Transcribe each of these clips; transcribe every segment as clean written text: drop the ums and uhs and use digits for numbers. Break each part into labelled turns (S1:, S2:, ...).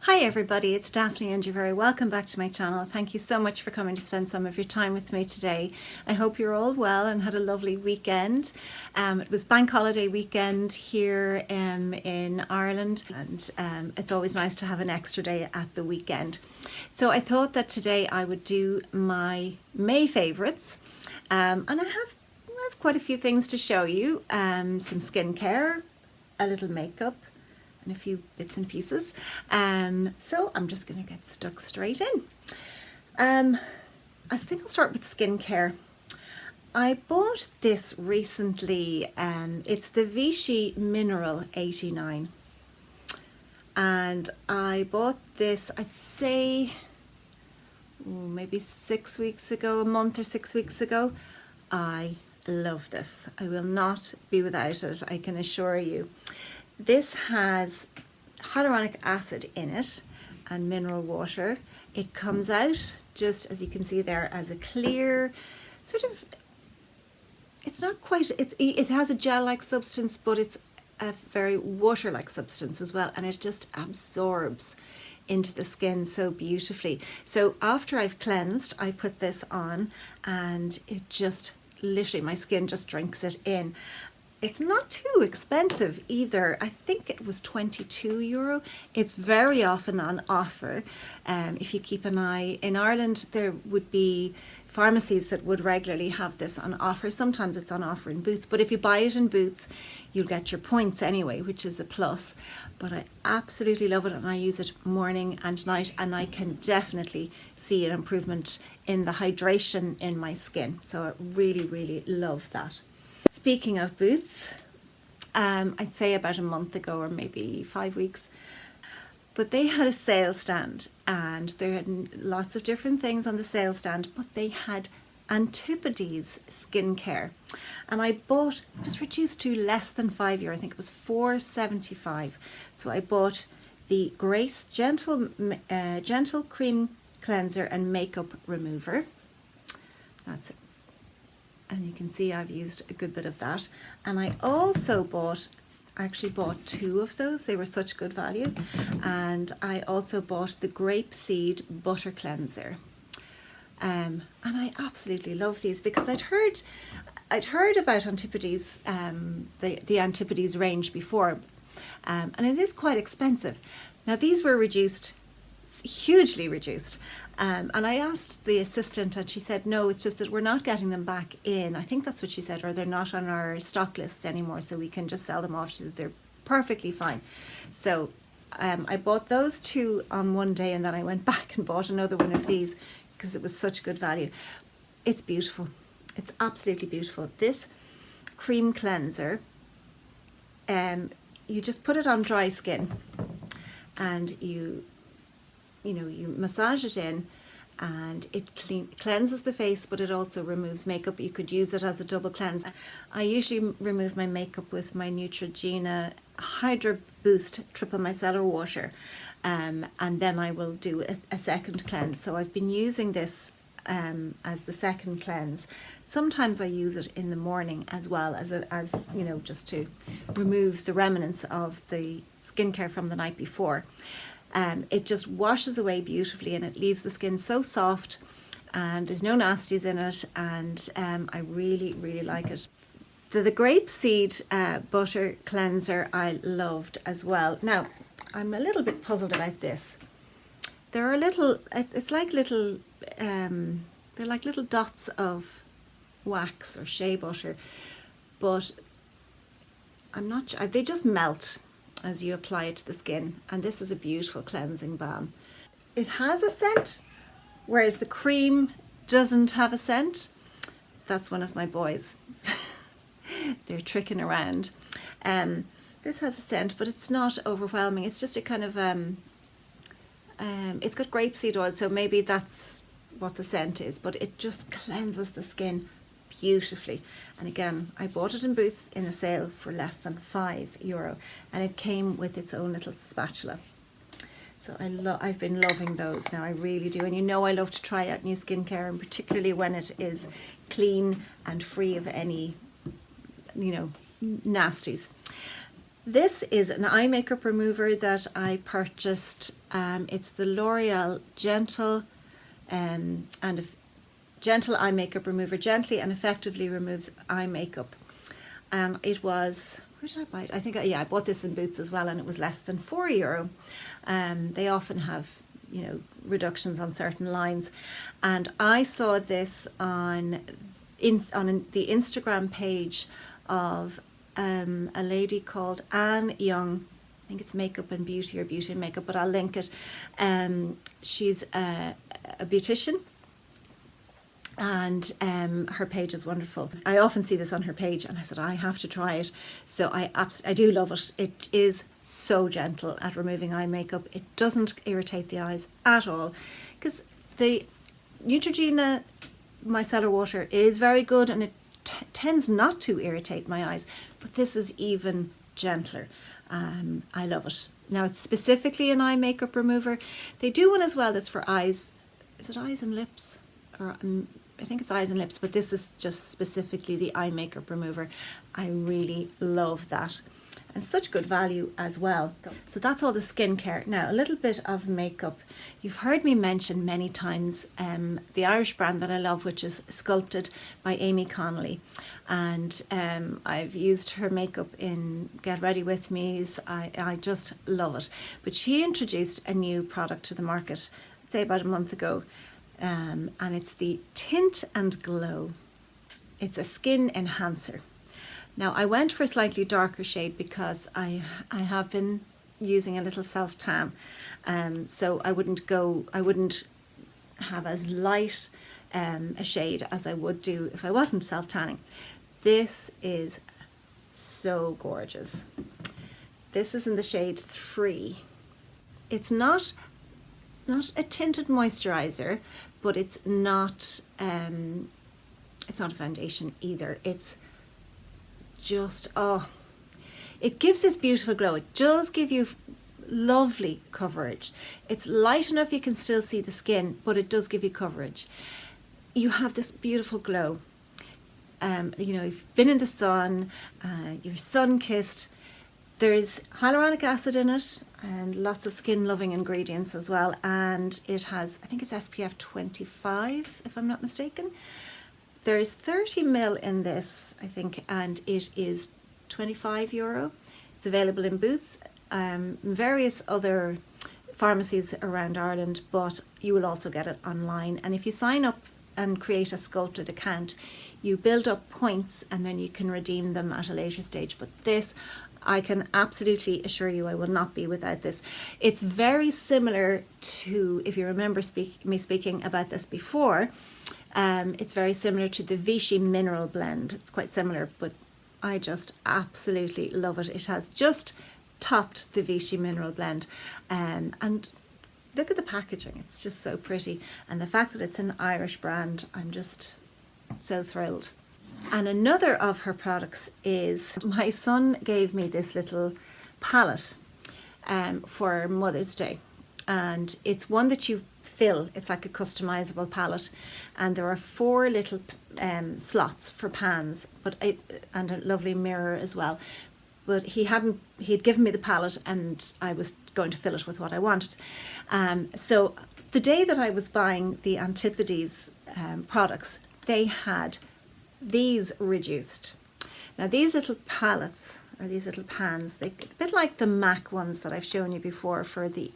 S1: Hi everybody, it's Daphne and you're very welcome back to my channel. Thank you so much for coming to spend some of your time with me today. I hope you're all well and had a lovely weekend. It was bank holiday weekend here in Ireland, and it's always nice to have an extra day at the weekend. So I thought that today I would do my May favourites, and I have quite a few things to show you. Some skincare, a little makeup, and a few bits and pieces. So I'm just going to get stuck straight in. I think I'll start with skincare. I bought this recently. It's the Vichy Mineral 89. And I bought this, I'd say, maybe 6 weeks ago, a month or 6 weeks ago. I love this. I will not be without it, I can assure you. This has hyaluronic acid in it and mineral water. It comes out, just as you can see there, as a clear sort of, it's not quite, it has a gel-like substance, but it's a very water-like substance as well, and it just absorbs into the skin so beautifully. So after I've cleansed, I put this on and it just literally, my skin just drinks it in. It's not too expensive either. I think it was €22. It's very often on offer. If you keep an eye, in Ireland there would be pharmacies that would regularly have this on offer. Sometimes it's on offer in Boots, but if you buy it in Boots, you'll get your points anyway, which is a plus. But I absolutely love it, and I use it morning and night, and I can definitely see an improvement in the hydration in my skin. So I really, really love that. Speaking of Boots, I'd say about a month ago or maybe 5 weeks, but they had a sale stand, and there had lots of different things on the sale stand, but they had Antipodes skincare, and I bought, it was reduced to less than €5. I think it was $4.75. So I bought the Grace Gentle Cream Cleanser and Makeup Remover. That's it. And you can see I've used a good bit of that. And I also actually bought 2 of those. They were such good value. And I also bought the Grapeseed Butter Cleanser. And I absolutely love these because I'd heard about Antipodes, the Antipodes range before. And it is quite expensive. Now these were reduced, hugely reduced. And I asked the assistant, and she said, no, it's just that we're not getting them back in. I think that's what she said, or they're not on our stock list anymore, so we can just sell them off. She said they're perfectly fine. So I bought those 2 on one day, and then I went back and bought another one of these because it was such good value. It's beautiful. It's absolutely beautiful. This cream cleanser, you just put it on dry skin, and you massage it in, and it cleanses the face, but it also removes makeup. You could use it as a double cleanse. I usually remove my makeup with my Neutrogena Hydra Boost Triple Micellar Water, and then I will do a second cleanse. So I've been using this as the second cleanse. Sometimes I use it in the morning as well, as just to remove the remnants of the skincare from the night before. It just washes away beautifully, and it leaves the skin so soft, and there's no nasties in it, and I really, really like it. The Grapeseed Butter Cleanser I loved as well. Now, I'm a little bit puzzled about this. There are it's like little, they're like little dots of wax or shea butter, but I'm not sure, they just melt as you apply it to the skin, and this is a beautiful cleansing balm. It has a scent, whereas the cream doesn't have a scent. That's one of my boys. They're tricking around. This has a scent, but it's not overwhelming. It's just a kind of it's got grapeseed oil, so maybe that's what the scent is, but it just cleanses the skin beautifully. And again, I bought it in Boots in a sale for less than €5, and it came with its own little spatula. So I've been loving those now, I really do. And I love to try out new skincare, and particularly when it is clean and free of any nasties. This is an eye makeup remover that I purchased. It's the L'Oreal Gentle Gentle Eye Makeup Remover. Gently and effectively removes eye makeup. And it was, where did I buy it? I think, I bought this in Boots as well, and it was less than €4. They often have, reductions on certain lines. And I saw this on the Instagram page of a lady called Anne Young. I think it's Makeup and Beauty or Beauty and Makeup, but I'll link it. She's a beautician, and her page is wonderful. I often see this on her page, and I said I have to try it. So I do love it. It is so gentle at removing eye makeup. It doesn't irritate the eyes at all, because the Neutrogena micellar water is very good, and it tends not to irritate my eyes, but this is even gentler. I love it. Now, it's specifically an eye makeup remover. They do one as well that's for eyes. Is it eyes and lips? Or I think it's eyes and lips, but this is just specifically the eye makeup remover. I really love that. And such good value as well. So that's all the skincare. Now, a little bit of makeup. You've heard me mention many times the Irish brand that I love, which is Sculpted by Amy Connolly. And I've used her makeup in Get Ready With Me's. I just love it. But she introduced a new product to the market, I'd say about a month ago. And it's the Tint and Glow. It's a skin enhancer. Now, I went for a slightly darker shade because I have been using a little self-tan, so I wouldn't have as light a shade as I would do if I wasn't self-tanning. This is so gorgeous. This is in the shade 3. It's not a tinted moisturizer, but it's not a foundation either. It's just, it gives this beautiful glow. It does give you lovely coverage. It's light enough you can still see the skin, but it does give you coverage. You have this beautiful glow. You've been in the sun, you're sun-kissed. There's hyaluronic acid in it and lots of skin-loving ingredients as well. And it has, I think it's SPF 25, if I'm not mistaken. There is 30 ml in this, I think, and it is €25. It's available in Boots, various other pharmacies around Ireland, but you will also get it online. And if you sign up and create a Sculpted account, you build up points and then you can redeem them at a later stage. But this, I can absolutely assure you, I will not be without this. It's very similar to, if you remember me speaking about this before, it's very similar to the Vichy Mineral blend. It's quite similar, but I just absolutely love it. It has just topped the Vichy Mineral blend. And look at the packaging. It's just so pretty. And the fact that it's an Irish brand, I'm just so thrilled. And another of her products is, my son gave me this little palette for Mother's Day. And it's one that you fill. It's like a customizable palette, and there are 4 little slots for pans, and a lovely mirror as well. But he'd given me the palette, and I was going to fill it with what I wanted. So the day that I was buying the Antipodes products, they had these reduced. Now, these little palettes, or these little pans, they're a bit like the MAC ones that I've shown you before for the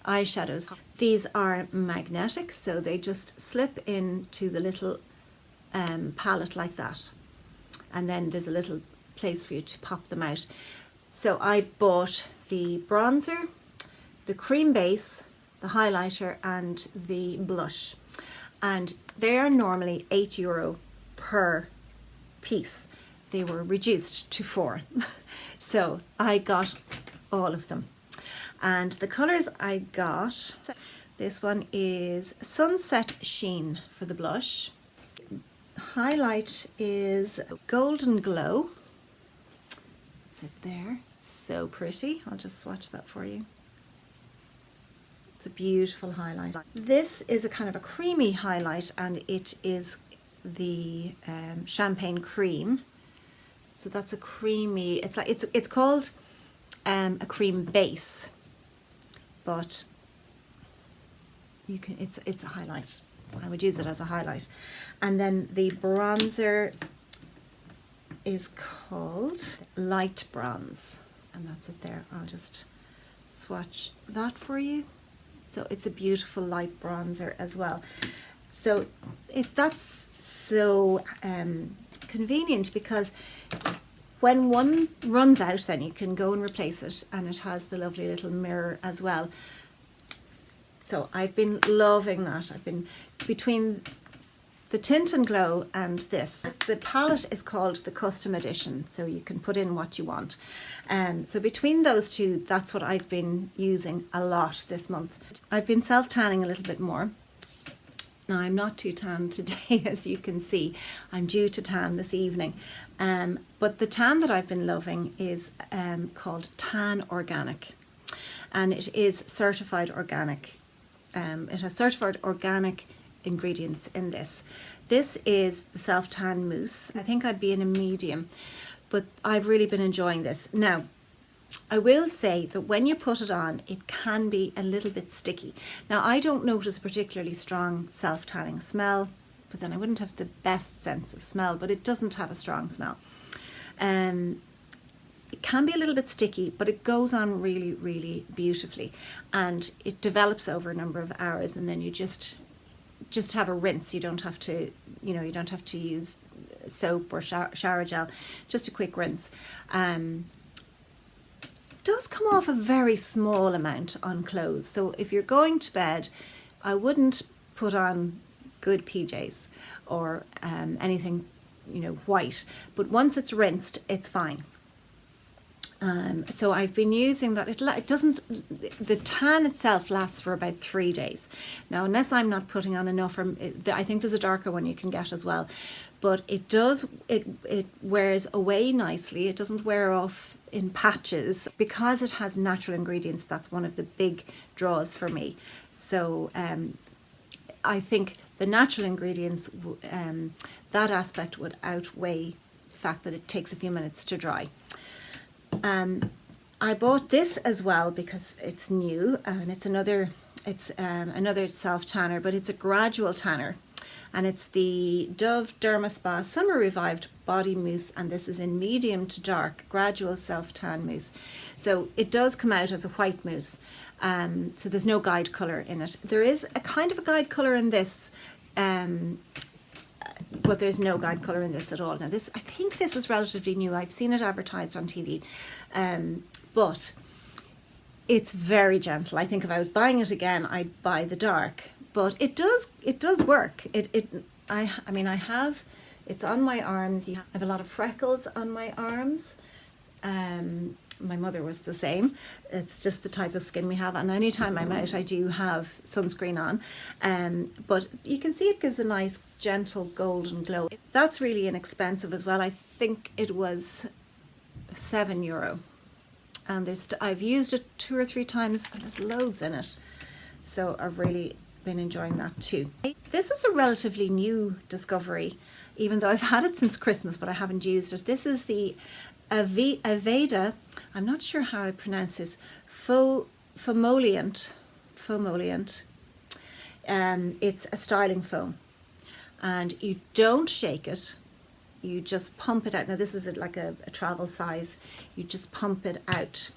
S1: eyeshadows. These are magnetic, so they just slip into the little palette like that, and then there's a little place for you to pop them out. So I bought the bronzer, the cream base, the highlighter, and the blush, and they are normally €8 per piece. They were reduced to 4. So I got all of them. And the colours I got, this one is Sunset Sheen for the blush. Highlight is Golden Glow. It's it there. It's so pretty. I'll just swatch that for you. It's a beautiful highlight. This is a kind of a creamy highlight, and it is the champagne cream. So that's a creamy, it's called a cream base, but you can, it's a highlight. I would use it as a highlight. And then the bronzer is called Light Bronze, and that's it there. I'll just swatch that for you. So it's a beautiful light bronzer as well. So that's so convenient, because when one runs out, then you can go and replace it, and it has the lovely little mirror as well. So I've been loving that. I've been between the Tint and Glow and this. The palette is called the Custom Edition, so you can put in what you want. So between those two, that's what I've been using a lot this month. I've been self-tanning a little bit more. Now, I'm not too tan today, as you can see. I'm due to tan this evening. But the tan that I've been loving is called Tan Organic. And it is certified organic. It has certified organic ingredients in this. This is the self-tan mousse. I think I'd be in a medium, but I've really been enjoying this. Now, I will say that when you put it on, it can be a little bit sticky. Now, I don't notice a particularly strong self-tanning smell, but then I wouldn't have the best sense of smell, but it doesn't have a strong smell. It can be a little bit sticky, but it goes on really, really beautifully, and it develops over a number of hours, and then you just have a rinse. You don't have to, you don't have to use soap or shower gel, just a quick rinse. Does come off a very small amount on clothes, so if you're going to bed, I wouldn't put on good PJs or anything white, but once it's rinsed, it's fine. So I've been using that. It doesn't, the tan itself lasts for about 3 days. Now, unless I'm not putting on enough, I think there's a darker one you can get as well, but it wears away nicely. It doesn't wear off in patches, because it has natural ingredients. That's one of the big draws for me. So I think the natural ingredients, that aspect would outweigh the fact that it takes a few minutes to dry. I bought this as well because it's new, and it's another self tanner, but it's a gradual tanner, and it's the Dove Derma Spa Summer Revived Body Mousse, and this is in medium to dark gradual self tan mousse. So it does come out as a white mousse, so there's no guide colour in it. There is a kind of a guide colour in this, but there's no guide colour in this at all. Now, I think this is relatively new. I've seen it advertised on TV, but it's very gentle. I think if I was buying it again, I'd buy the dark, but it does work. I mean, it's on my arms. I have a lot of freckles on my arms. My mother was the same. It's just the type of skin we have, and anytime I'm out, I do have sunscreen on. But you can see it gives a nice gentle golden glow. That's really inexpensive as well. I think it was €7, and I've used it 2 or 3 times, and there's loads in it, so I've really been enjoying that too. This is a relatively new discovery, even though I've had it since Christmas, but I haven't used it. This is the Aveda, I'm not sure how I pronounce this, Foamoliant. It's a styling foam, and you don't shake it, you just pump it out. Now, this is like a travel size. You just pump it out,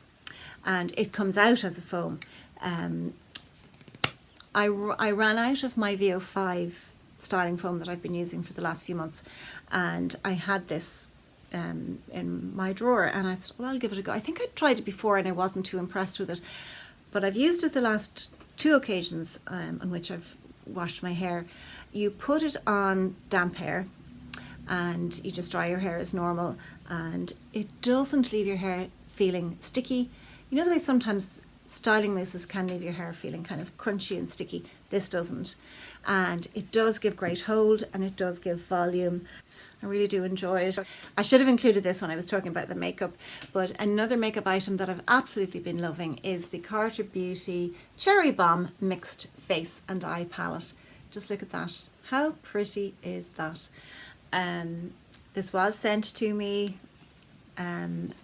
S1: and it comes out as a foam. I ran out of my VO5 styling foam that I've been using for the last few months, and I had this in my drawer, and I said, well, I'll give it a go. I think I tried it before and I wasn't too impressed with it, but I've used it the last 2 occasions on which I've washed my hair. You put it on damp hair and you just dry your hair as normal, and it doesn't leave your hair feeling sticky. You know the way sometimes styling mousses can leave your hair feeling kind of crunchy and sticky? This doesn't, and it does give great hold, and it does give volume. I really do enjoy it. I should have included this when I was talking about the makeup, but another makeup item that I've absolutely been loving is the Carter Beauty Cherry Balm Mixed Face and Eye Palette. Just look at that. How pretty is that? This was sent to me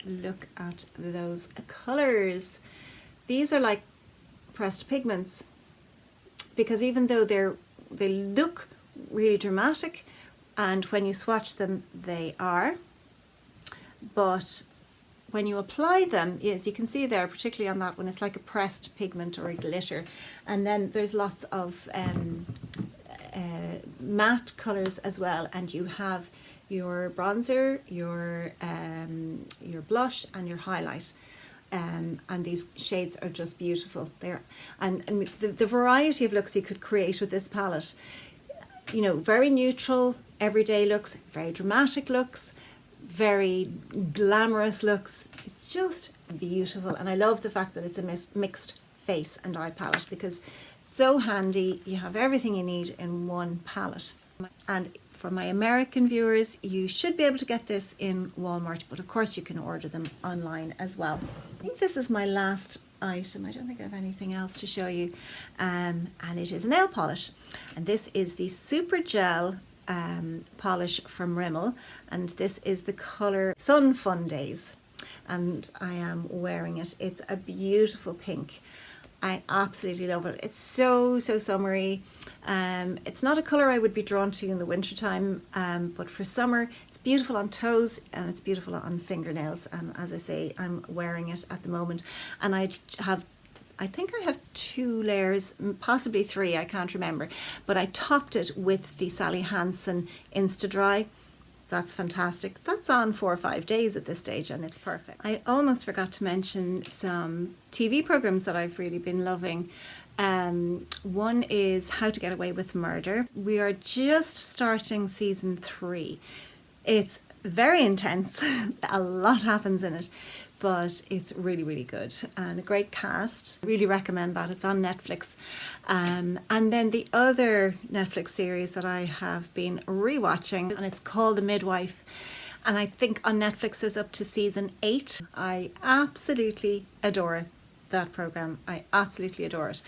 S1: look at those colours. These are like pressed pigments, because even though they look really dramatic, and when you swatch them they are, but when you apply them, as you can see there, particularly on that one, it's like a pressed pigment or a glitter. And then there's lots of matte colours as well, and you have your bronzer, your blush and your highlight. And these shades are just beautiful. And the variety of looks you could create with this palette, you know, very neutral, everyday looks, very dramatic looks, very glamorous looks. It's just beautiful, and I love the fact that it's a mixed face and eye palette, because so handy. You have everything you need in one palette. And for my American viewers, you should be able to get this in Walmart, but of course you can order them online as well. I think this is my last item. I don't think I have anything else to show you, and it is a nail polish, and this is the Super Gel polish from Rimmel, and this is the colour Sun Fun Days, and I am wearing it. It's a beautiful pink. I absolutely love it. It's so summery. It's not a colour I would be drawn to in the winter time, but for summer it's beautiful on toes and it's beautiful on fingernails, and as I say, I'm wearing it at the moment, and I think I have 2 layers, possibly 3, I can't remember, but I topped it with the Sally Hansen Insta Dry. That's fantastic. That's on 4 or 5 days at this stage, and it's perfect. I almost forgot to mention some TV programs that I've really been loving. One is How to Get Away with Murder. We are just starting season 3. It's very intense. A lot happens in it, but it's really good, and a great cast. Really recommend that. It's on Netflix. And then the other Netflix series that I have been rewatching, and it's called The Midwife, and I think on Netflix is up to season 8. I absolutely adore that program. I absolutely adore it.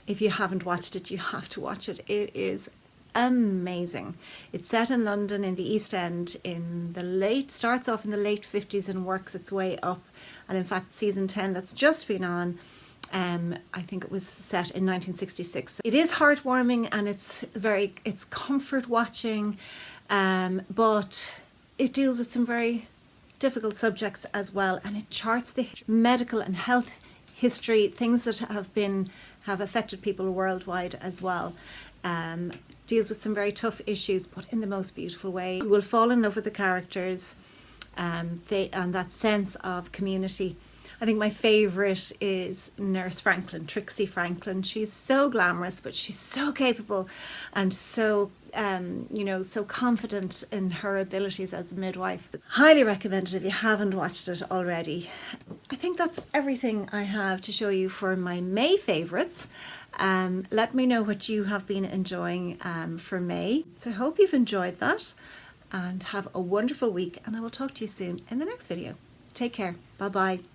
S1: If you haven't watched it, you have to watch it. It is amazing. It's set in London in the East End starts off in the late 50s and works its way up. And in fact, season 10 that's just been on, I think it was set in 1966. It is heartwarming, and it's comfort watching, but it deals with some very difficult subjects as well, and it charts the medical and health history, things that have affected people worldwide as well. Deals with some very tough issues, but in the most beautiful way. You will fall in love with the characters, and that sense of community. I think my favourite is Nurse Franklin, Trixie Franklin. She's so glamorous, but she's so capable and so so confident in her abilities as a midwife. Highly recommend it if you haven't watched it already. I think that's everything I have to show you for my May favourites. Let me know what you have been enjoying for May. So I hope you've enjoyed that, and have a wonderful week, and I will talk to you soon in the next video. Take care. Bye bye.